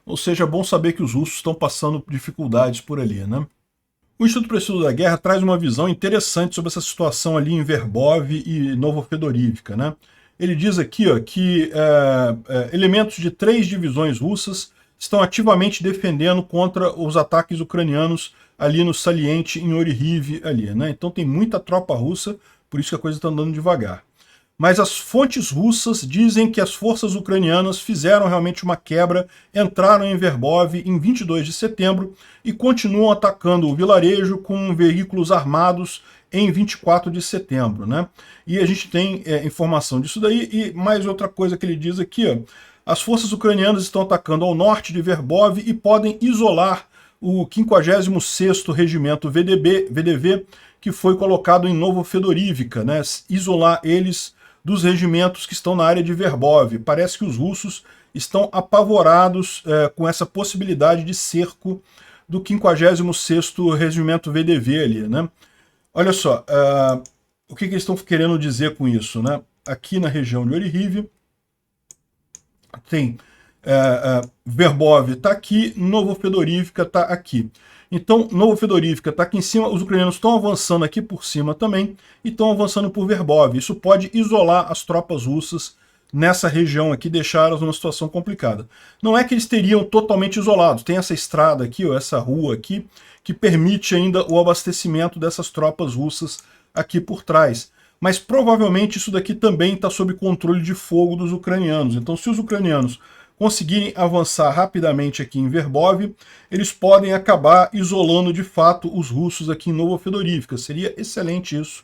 Ou seja, é bom saber que os russos estão passando dificuldades por ali, né? O Instituto para o Estudo da Guerra traz uma visão interessante sobre essa situação ali em Verbov e Novofedorivka, né? Ele diz aqui, ó, que elementos de 3 divisões russas estão ativamente defendendo contra os ataques ucranianos ali no saliente em Orihiv ali, né? Então tem muita tropa russa, por isso que a coisa está andando devagar. Mas as fontes russas dizem que as forças ucranianas fizeram realmente uma quebra, entraram em Verbov em 22 de setembro e continuam atacando o vilarejo com veículos armados em 24 de setembro, né? E a gente tem informação disso daí. E mais outra coisa que ele diz aqui, ó, as forças ucranianas estão atacando ao norte de Verbov e podem isolar o 56º Regimento VDV, que foi colocado em Novofedorivka, né? Isolar eles dos regimentos que estão na área de Verbov. Parece que os russos estão apavorados com essa possibilidade de cerco do 56º Regimento VDV ali, né? Olha só, o que eles estão querendo dizer com isso, né? Aqui na região de Oryhiv, tem Verbov está aqui, Novofedorivka está aqui. Então, Novofedorivka está aqui em cima, os ucranianos estão avançando aqui por cima também, e estão avançando por Verbov. Isso pode isolar as tropas russas nessa região aqui, deixá-las numa situação complicada. Não é que eles teriam totalmente isolados, tem essa estrada aqui, ó, essa rua aqui, que permite ainda o abastecimento dessas tropas russas aqui por trás. Mas provavelmente isso daqui também está sob controle de fogo dos ucranianos. Então, se os ucranianos conseguirem avançar rapidamente aqui em Verbov, eles podem acabar isolando de fato os russos aqui em Novofedorivka. Seria excelente isso,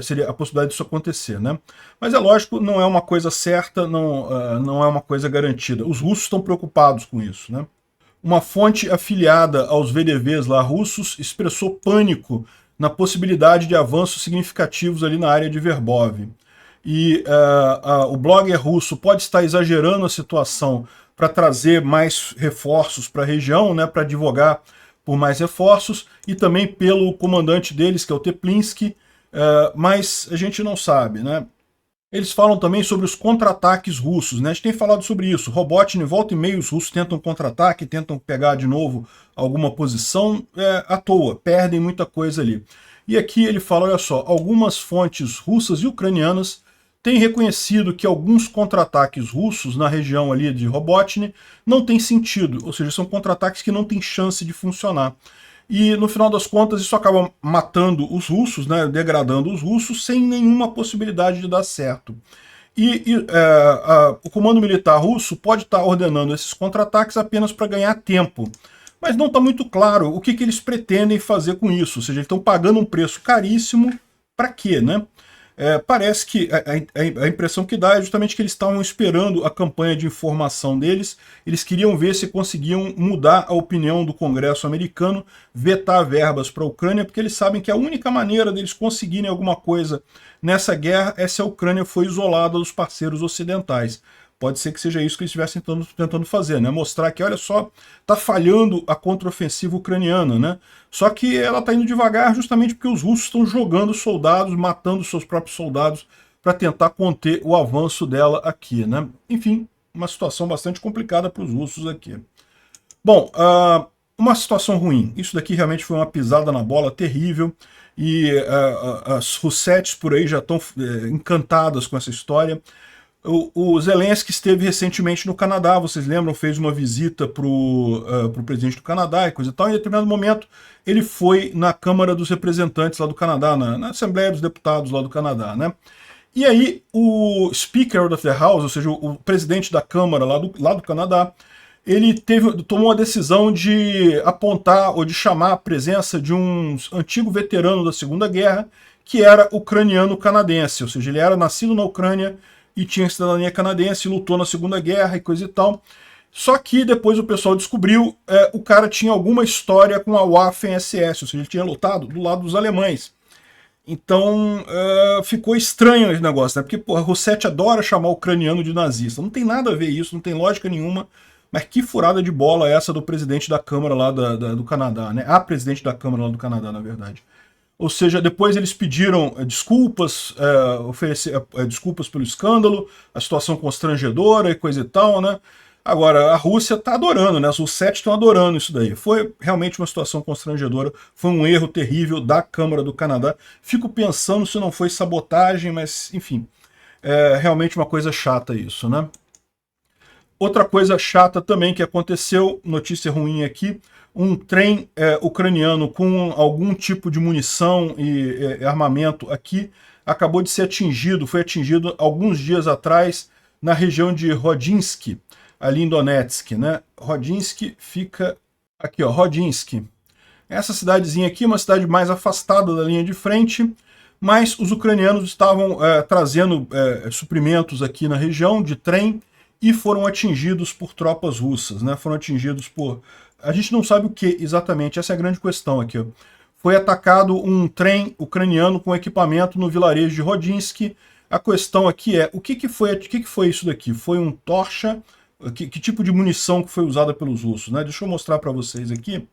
seria a possibilidade disso acontecer, né? Mas é lógico, não é uma coisa certa, não é uma coisa garantida. Os russos estão preocupados com isso, né? Uma fonte afiliada aos VDVs lá russos expressou pânico na possibilidade de avanços significativos ali na área de Verbov. E o blogger russo pode estar exagerando a situação para trazer mais reforços para a região, né, para advogar por mais reforços, e também pelo comandante deles, que é o Teplinsky, mas a gente não sabe, né? Eles falam também sobre os contra-ataques russos, né? A gente tem falado sobre isso. Robotnik, volta e meia, os russos tentam contra-ataque, tentam pegar de novo alguma posição à toa, perdem muita coisa ali. E aqui ele fala, olha só, algumas fontes russas e ucranianas têm reconhecido que alguns contra-ataques russos na região ali de Robotnik não têm sentido, ou seja, são contra-ataques que não têm chance de funcionar. E, no final das contas, isso acaba matando os russos, né, degradando os russos, sem nenhuma possibilidade de dar certo. O comando militar russo pode estar ordenando esses contra-ataques apenas para ganhar tempo. Mas não está muito claro o que eles pretendem fazer com isso. Ou seja, eles estão pagando um preço caríssimo para quê, né? Parece que a impressão que dá é justamente que eles estavam esperando a campanha de informação deles, eles queriam ver se conseguiam mudar a opinião do Congresso americano, vetar verbas para a Ucrânia, porque eles sabem que a única maneira deles conseguirem alguma coisa nessa guerra é se a Ucrânia for isolada dos parceiros ocidentais. Pode ser que seja isso que eles estivessem tentando fazer, né? Mostrar que, olha só, está falhando a contraofensiva ucraniana, né? Só que ela está indo devagar justamente porque os russos estão jogando soldados, matando seus próprios soldados para tentar conter o avanço dela aqui, né? Enfim, uma situação bastante complicada para os russos aqui. Bom, uma situação ruim. Isso daqui realmente foi uma pisada na bola terrível e as Russettes por aí já estão encantadas com essa história. O Zelensky esteve recentemente no Canadá, vocês lembram, fez uma visita para o presidente do Canadá e coisa e tal, e em determinado momento ele foi na Câmara dos Representantes lá do Canadá, na Assembleia dos Deputados lá do Canadá, né? E aí o Speaker of the House, ou seja, o presidente da Câmara lá do Canadá, ele tomou a decisão de apontar ou de chamar a presença de um antigo veterano da Segunda Guerra, que era ucraniano-canadense, ou seja, ele era nascido na Ucrânia e tinha cidadania canadense, lutou na Segunda Guerra e coisa e tal. Só que depois o pessoal descobriu, o cara tinha alguma história com a Waffen-SS, ou seja, ele tinha lutado do lado dos alemães. Então ficou estranho esse negócio, né? Porque a Rossette adora chamar o ucraniano de nazista. Não tem nada a ver isso, não tem lógica nenhuma. Mas que furada de bola é essa do presidente da Câmara lá do Canadá, né? A presidente da Câmara lá do Canadá, na verdade. Ou seja, depois eles pediram desculpas, desculpas pelo escândalo, a situação constrangedora e coisa e tal, né? Agora, a Rússia está adorando, né? Os Russettes estão adorando isso daí. Foi realmente uma situação constrangedora, foi um erro terrível da Câmara do Canadá. Fico pensando se não foi sabotagem, mas, enfim, é realmente uma coisa chata isso, né? Outra coisa chata também que aconteceu, notícia ruim aqui, um trem ucraniano com algum tipo de munição e armamento aqui acabou de ser atingido, foi atingido alguns dias atrás na região de Rodinsky, ali em Donetsk, né? Rodinsky fica aqui, ó, Rodinsky. Essa cidadezinha aqui é uma cidade mais afastada da linha de frente, mas os ucranianos estavam trazendo suprimentos aqui na região de trem e foram atingidos por tropas russas, né? Foram atingidos por... A gente não sabe o que exatamente, essa é a grande questão aqui, ó. Foi atacado um trem ucraniano com equipamento no vilarejo de Rodinsky, A questão aqui é, o que que foi isso daqui? Foi um Torcha? Que tipo de munição que foi usada pelos russos, né? Deixa eu mostrar para vocês aqui.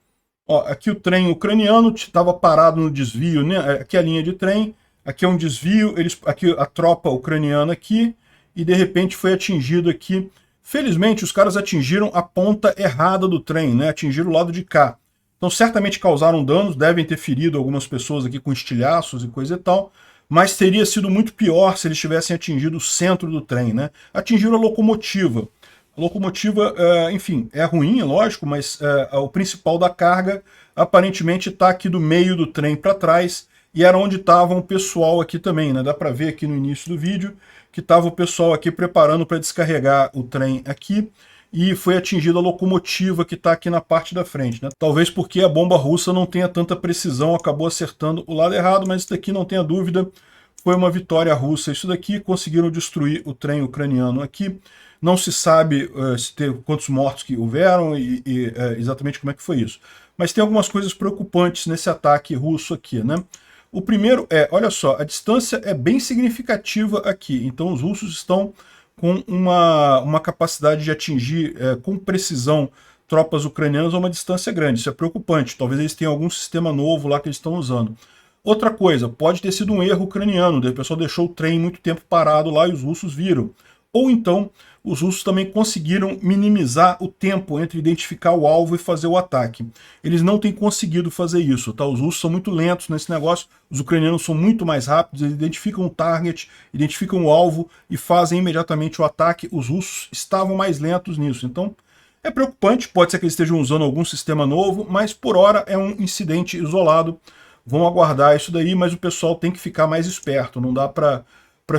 Ó, aqui o trem ucraniano estava parado no desvio, né? Aqui é a linha de trem, aqui é um desvio, aqui a tropa ucraniana aqui, e de repente foi atingido aqui. Felizmente, os caras atingiram a ponta errada do trem, né? Atingiram o lado de cá. Então, certamente causaram danos, devem ter ferido algumas pessoas aqui com estilhaços e coisa e tal, mas teria sido muito pior se eles tivessem atingido o centro do trem, né? Atingiram a locomotiva. A locomotiva, enfim, é ruim, é lógico, mas o principal da carga aparentemente está aqui do meio do trem para trás, e era onde estava o pessoal aqui também, né? Dá para ver aqui no início do vídeo que estava o pessoal aqui preparando para descarregar o trem aqui, e foi atingida a locomotiva que está aqui na parte da frente, né? Talvez porque a bomba russa não tenha tanta precisão, acabou acertando o lado errado, mas isso daqui não tenha dúvida, foi uma vitória russa. Isso daqui, conseguiram destruir o trem ucraniano aqui. Não se sabe quantos mortos que houveram e exatamente como é que foi isso. Mas tem algumas coisas preocupantes nesse ataque russo aqui, né? O primeiro é, olha só, a distância é bem significativa aqui. Então os russos estão com uma capacidade de atingir com precisão tropas ucranianas a uma distância grande. Isso é preocupante. Talvez eles tenham algum sistema novo lá que eles estão usando. Outra coisa, pode ter sido um erro ucraniano. O pessoal deixou o trem muito tempo parado lá e os russos viram. Ou então, os russos também conseguiram minimizar o tempo entre identificar o alvo e fazer o ataque. Eles não têm conseguido fazer isso, tá? Os russos são muito lentos nesse negócio, os ucranianos são muito mais rápidos, eles identificam o target, identificam o alvo e fazem imediatamente o ataque. Os russos estavam mais lentos nisso, então é preocupante. Pode ser que eles estejam usando algum sistema novo, mas por hora é um incidente isolado. Vão aguardar isso daí, mas o pessoal tem que ficar mais esperto, não dá para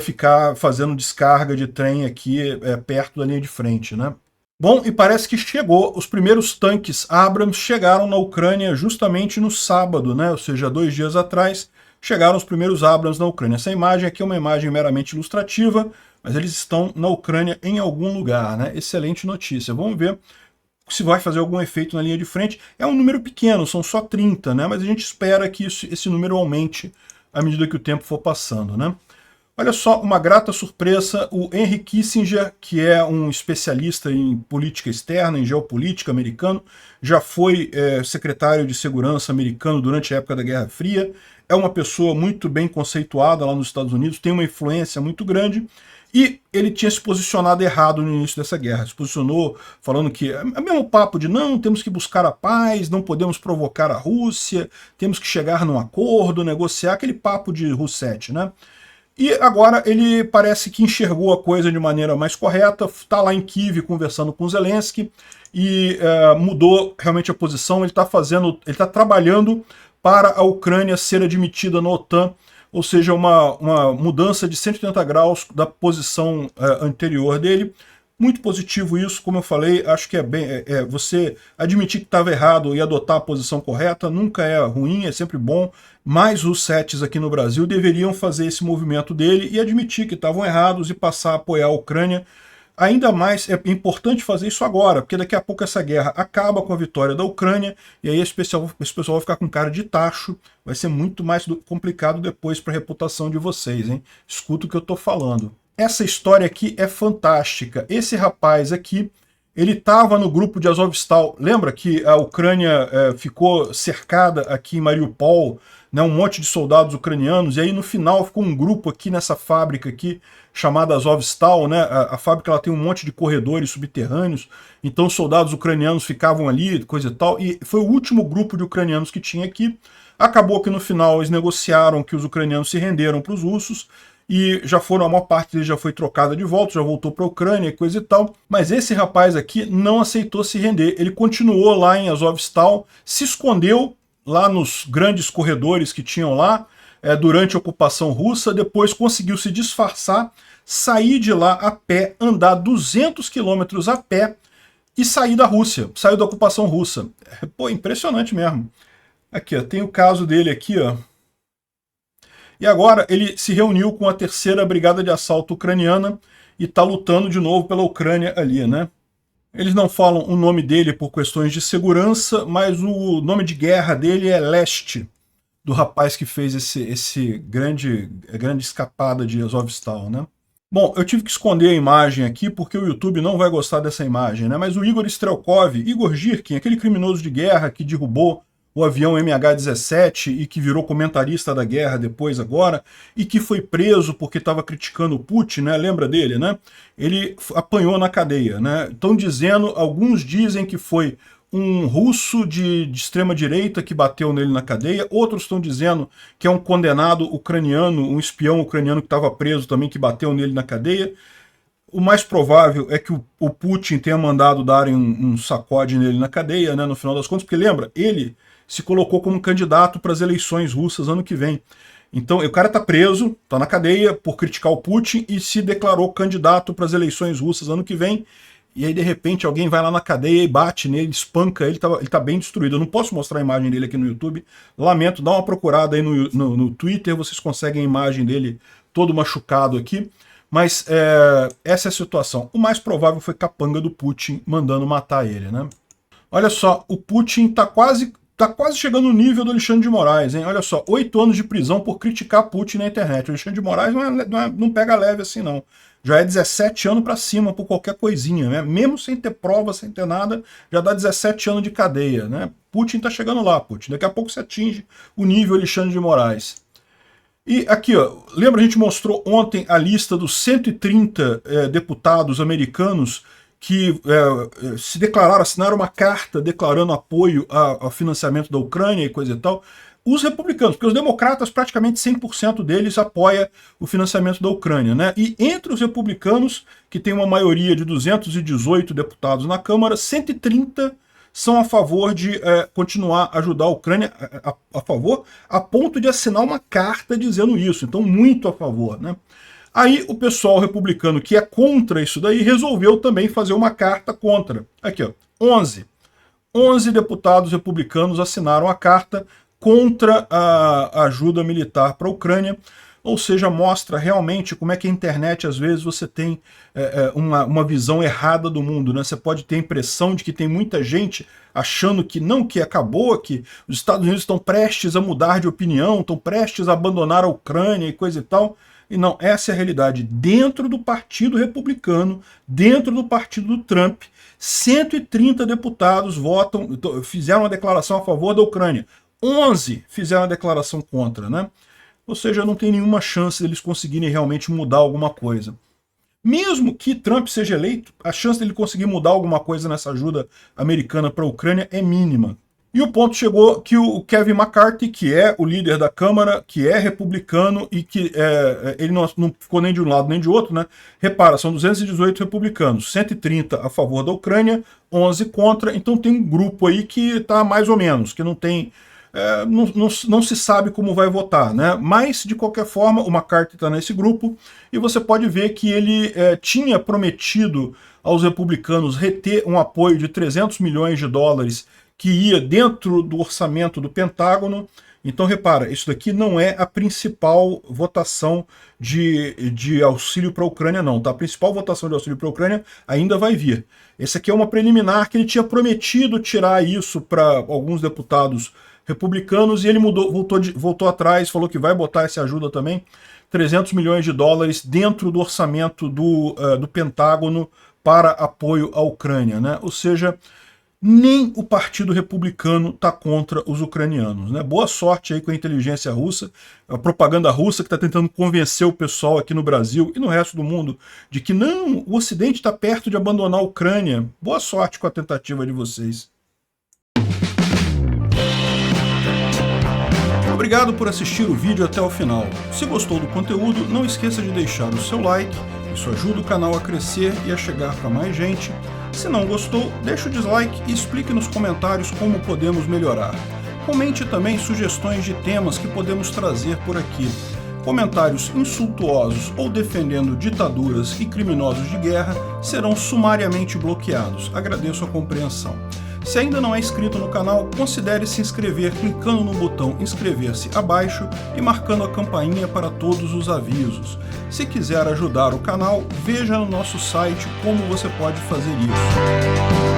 ficar fazendo descarga de trem aqui perto da linha de frente, né? Bom, e parece que chegou, os primeiros tanques Abrams chegaram na Ucrânia justamente no sábado, né? Ou seja, 2 dias atrás, chegaram os primeiros Abrams na Ucrânia. Essa imagem aqui é uma imagem meramente ilustrativa, mas eles estão na Ucrânia em algum lugar, né? Excelente notícia. Vamos ver se vai fazer algum efeito na linha de frente. É um número pequeno, são só 30, né? Mas a gente espera que esse número aumente à medida que o tempo for passando, né? Olha só, uma grata surpresa, o Henry Kissinger, que é um especialista em política externa, em geopolítica americano, já foi secretário de segurança americano durante a época da Guerra Fria, é uma pessoa muito bem conceituada lá nos Estados Unidos, tem uma influência muito grande, e ele tinha se posicionado errado no início dessa guerra, se posicionou falando que é o mesmo papo de não, temos que buscar a paz, não podemos provocar a Rússia, temos que chegar num acordo, negociar, aquele papo de Rousseff, né? E agora ele parece que enxergou a coisa de maneira mais correta, está lá em Kiev conversando com Zelensky e mudou realmente a posição. Ele está trabalhando para a Ucrânia ser admitida na OTAN, ou seja, uma mudança de 180 graus da posição anterior dele. Muito positivo isso, como eu falei, acho que você admitir que estava errado e adotar a posição correta nunca é ruim, é sempre bom, mas os setes aqui no Brasil deveriam fazer esse movimento dele e admitir que estavam errados e passar a apoiar a Ucrânia. Ainda mais é importante fazer isso agora, porque daqui a pouco essa guerra acaba com a vitória da Ucrânia, e aí esse pessoal vai ficar com cara de tacho, vai ser muito mais complicado depois para a reputação de vocês, hein? Escuta o que eu estou falando. Essa história aqui é fantástica. Esse rapaz aqui, ele estava no grupo de Azovstal. Lembra que a Ucrânia ficou cercada aqui em Mariupol, né, um monte de soldados ucranianos, e aí no final ficou um grupo aqui nessa fábrica aqui, chamada Azovstal, né? A fábrica ela tem um monte de corredores subterrâneos, então os soldados ucranianos ficavam ali, coisa e tal, e foi o último grupo de ucranianos que tinha aqui. Acabou que no final eles negociaram que os ucranianos se renderam para os russos, e a maior parte deles já foi trocada de volta, já voltou para a Ucrânia e coisa e tal, mas esse rapaz aqui não aceitou se render, ele continuou lá em Azovstal, se escondeu lá nos grandes corredores que tinham lá, durante a ocupação russa, depois conseguiu se disfarçar, sair de lá a pé, andar 200 quilômetros a pé e sair da Rússia, saiu da ocupação russa. Pô, impressionante mesmo. Aqui, ó, tem o caso dele aqui, ó. E agora ele se reuniu com a 3ª Brigada de Assalto Ucraniana e está lutando de novo pela Ucrânia ali, né? Eles não falam o nome dele por questões de segurança, mas o nome de guerra dele é Leste. do rapaz que fez esse grande escapada de Azovstal, né? Bom, eu tive que esconder a imagem aqui porque o YouTube não vai gostar dessa imagem, né? Mas o Igor Strelkov, Igor Girkin, aquele criminoso de guerra que derrubou o avião MH17 e que virou comentarista da guerra depois agora, e que foi preso porque estava criticando o Putin, né? Lembra dele, né? Ele apanhou na cadeia, né? Estão dizendo, alguns dizem que foi um russo de extrema-direita que bateu nele na cadeia, outros estão dizendo que é um condenado ucraniano, um espião ucraniano que estava preso também, que bateu nele na cadeia. O mais provável é que o Putin tenha mandado darem um sacode nele na cadeia, né, no final das contas, porque lembra, ele se colocou como candidato para as eleições russas ano que vem. Então o cara está preso, está na cadeia por criticar o Putin e se declarou candidato para as eleições russas ano que vem. E aí, de repente, alguém vai lá na cadeia e bate nele, espanca ele, ele tá bem destruído. Eu não posso mostrar a imagem dele aqui no YouTube. Lamento, dá uma procurada aí no Twitter, vocês conseguem a imagem dele todo machucado aqui. Mas essa é a situação. O mais provável foi capanga do Putin mandando matar ele, né? Olha só, o Putin tá quase chegando no nível do Alexandre de Moraes, hein? Olha só, 8 anos de prisão por criticar Putin na internet. O Alexandre de Moraes não pega leve assim, não. Já é 17 anos para cima por qualquer coisinha, né? Mesmo sem ter prova, sem ter nada, já dá 17 anos de cadeia, né? Putin tá chegando lá, Putin. Daqui a pouco você atinge o nível Alexandre de Moraes. E aqui, ó, lembra, a gente mostrou ontem a lista dos 130 deputados americanos que se declararam, assinaram uma carta declarando apoio ao financiamento da Ucrânia e coisa e tal. Os republicanos, porque os democratas, praticamente 100% deles apoia o financiamento da Ucrânia, né? E entre os republicanos, que tem uma maioria de 218 deputados na Câmara, 130 são a favor de continuar a ajudar a Ucrânia, a favor, a ponto de assinar uma carta dizendo isso. Então, muito a favor, né? Aí o pessoal republicano que é contra isso daí resolveu também fazer uma carta contra. Aqui, ó, 11 deputados republicanos assinaram a carta contra a ajuda militar para a Ucrânia, ou seja, mostra realmente como é que a internet, às vezes, você tem uma visão errada do mundo, né? Você pode ter a impressão de que tem muita gente achando que não, que acabou, que os Estados Unidos estão prestes a mudar de opinião, estão prestes a abandonar a Ucrânia e coisa e tal. E não, essa é a realidade. Dentro do Partido Republicano, dentro do partido do Trump, 130 deputados fizeram uma declaração a favor da Ucrânia. 11 fizeram a declaração contra, né? Ou seja, não tem nenhuma chance deles conseguirem realmente mudar alguma coisa. Mesmo que Trump seja eleito, a chance dele conseguir mudar alguma coisa nessa ajuda americana para a Ucrânia é mínima. E o ponto chegou que o Kevin McCarthy, que é o líder da Câmara, que é republicano e que ele não ficou nem de um lado nem de outro, né? Repara, são 218 republicanos, 130 a favor da Ucrânia, 11 contra, então tem um grupo aí que está mais ou menos, que não tem... não se sabe como vai votar, né? Mas, de qualquer forma, o McCarthy está nesse grupo e você pode ver que ele tinha prometido aos republicanos reter um apoio de 300 milhões de dólares que ia dentro do orçamento do Pentágono. Então, repara, isso daqui não é a principal votação de auxílio para a Ucrânia, não. Tá? A principal votação de auxílio para a Ucrânia ainda vai vir. Esse aqui é uma preliminar que ele tinha prometido tirar isso para alguns deputados republicanos e ele voltou atrás, falou que vai botar essa ajuda também, 300 milhões de dólares dentro do orçamento do Pentágono para apoio à Ucrânia, né? Ou seja, nem o Partido Republicano está contra os ucranianos, né? Boa sorte aí com a inteligência russa, a propaganda russa que está tentando convencer o pessoal aqui no Brasil e no resto do mundo de que não, o Ocidente está perto de abandonar a Ucrânia. Boa sorte com a tentativa de vocês. Obrigado por assistir o vídeo até o final. Se gostou do conteúdo, não esqueça de deixar o seu like, isso ajuda o canal a crescer e a chegar para mais gente. Se não gostou, deixe o dislike e explique nos comentários como podemos melhorar. Comente também sugestões de temas que podemos trazer por aqui. Comentários insultuosos ou defendendo ditaduras e criminosos de guerra serão sumariamente bloqueados. Agradeço a compreensão. Se ainda não é inscrito no canal, considere se inscrever clicando no botão inscrever-se abaixo e marcando a campainha para todos os avisos. Se quiser ajudar o canal, veja no nosso site como você pode fazer isso.